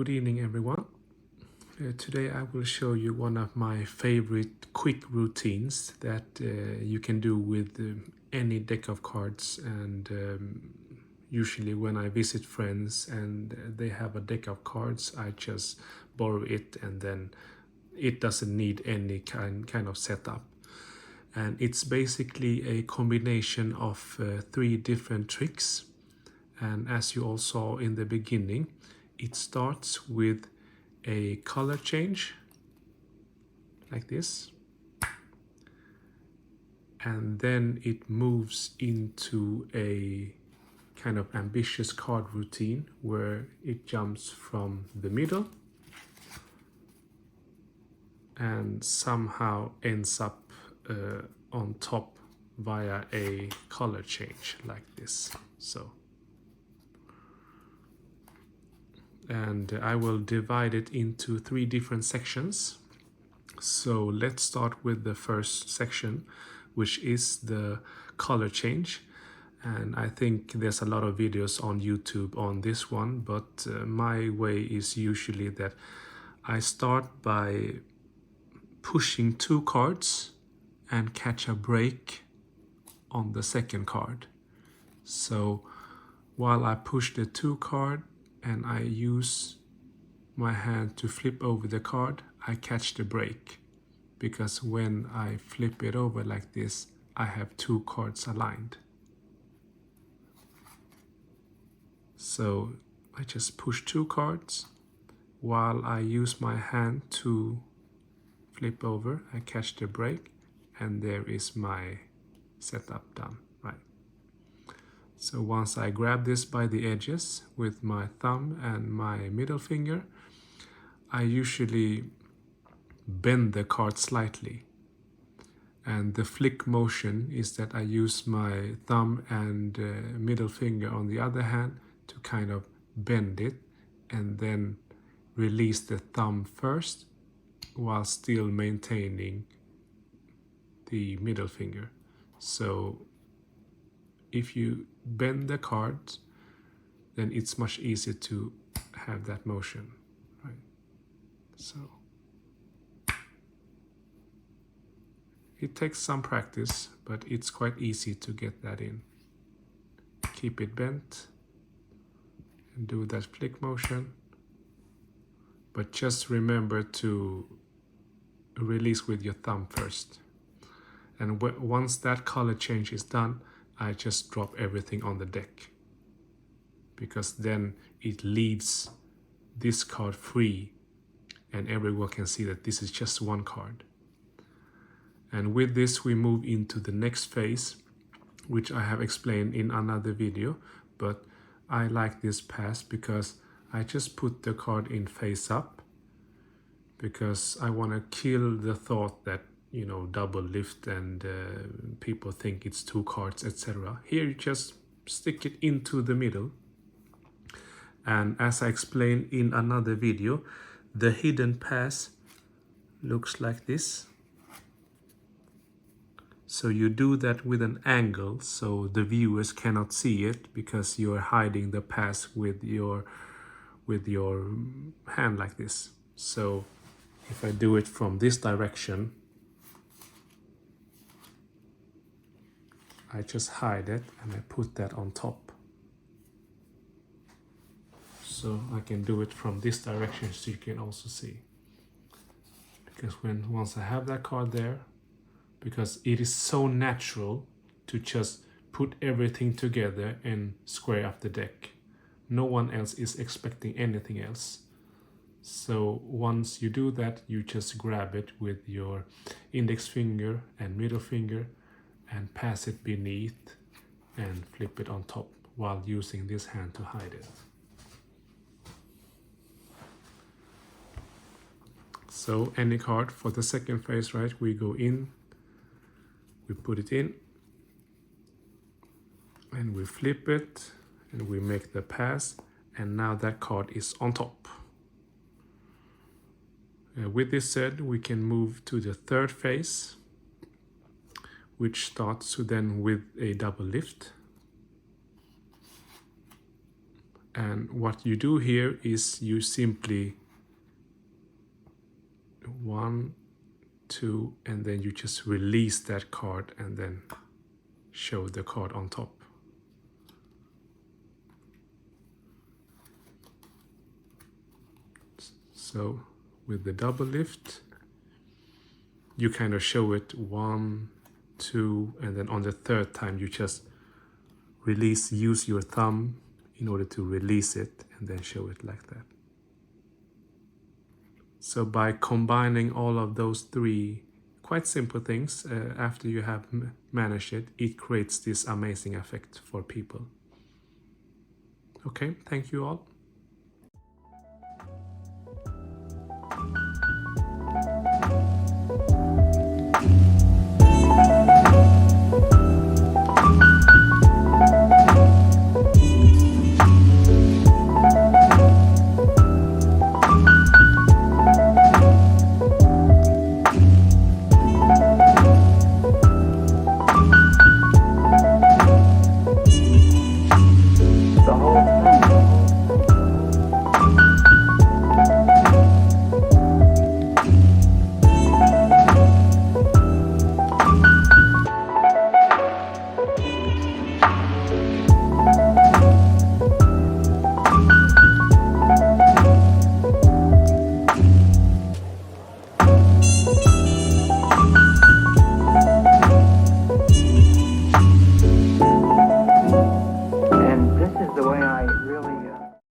Good evening, everyone. Today I will show you one of my favorite quick routines that you can do with any deck of cards, and usually when I visit friends and they have a deck of cards, I just borrow it, and then it doesn't need any kind of setup. And it's basically a combination of 3 different tricks. And as you all saw in the beginning, it starts with a color change like this, and then it moves into a kind of ambitious card routine where it jumps from the middle and somehow ends up on top via a color change like this. And I will divide it into 3 different sections. So let's start with the first section, which is the color change. And I think there's a lot of videos on YouTube on this one, but my way is usually that I start by pushing 2 cards and catch a break on the second card. So while I push the 2 card and I use my hand to flip over the card, I catch the break, because when I flip it over like this, I have 2 cards aligned. So I just push 2 cards while I use my hand to flip over, I catch the break, and there is my setup done, right? So once I grab this by the edges with my thumb and my middle finger, I usually bend the card slightly. And the flick motion is that I use my thumb and middle finger on the other hand to kind of bend it and then release the thumb first while still maintaining the middle finger. So if you bend the cards, then it's much easier to have that motion, right? So it takes some practice, but it's quite easy to get that in. Keep it bent and do that flick motion, but just remember to release with your thumb first. And once that color change is done, I just drop everything on the deck, because then it leaves this card free and everyone can see that this is just 1 card. And with this we move into the next phase, which I have explained in another video, but I like this pass because I just put the card in face up, because I want to kill the thought that, you know, double lift and people think it's 2 cards, etc. Here you just stick it into the middle. And as I explained in another video, the hidden pass looks like this. So you do that with an angle so the viewers cannot see it, because you're hiding the pass with your hand like this. So if I do it from this direction, I just hide it and I put that on top. So I can do it from this direction so you can also see. Because once I have that card there, because it is so natural to just put everything together and square up the deck. No one else is expecting anything else. So once you do that, you just grab it with your index finger and middle finger and pass it beneath and flip it on top while using this hand to hide it. So any card for the second phase, right? We go in, we put it in, and we flip it, and we make the pass, and now that card is on top. With this said, we can move to the third phase, which starts then with a double lift. And what you do here is you simply 1, 2, and then you just release that card and then show the card on top. So with the double lift, you kind of show it 1, 2, and then on the third time you just use your thumb in order to release it and then show it like that. So by combining all of those three quite simple things, after you have managed it, it creates this amazing effect for people. Okay, thank you all.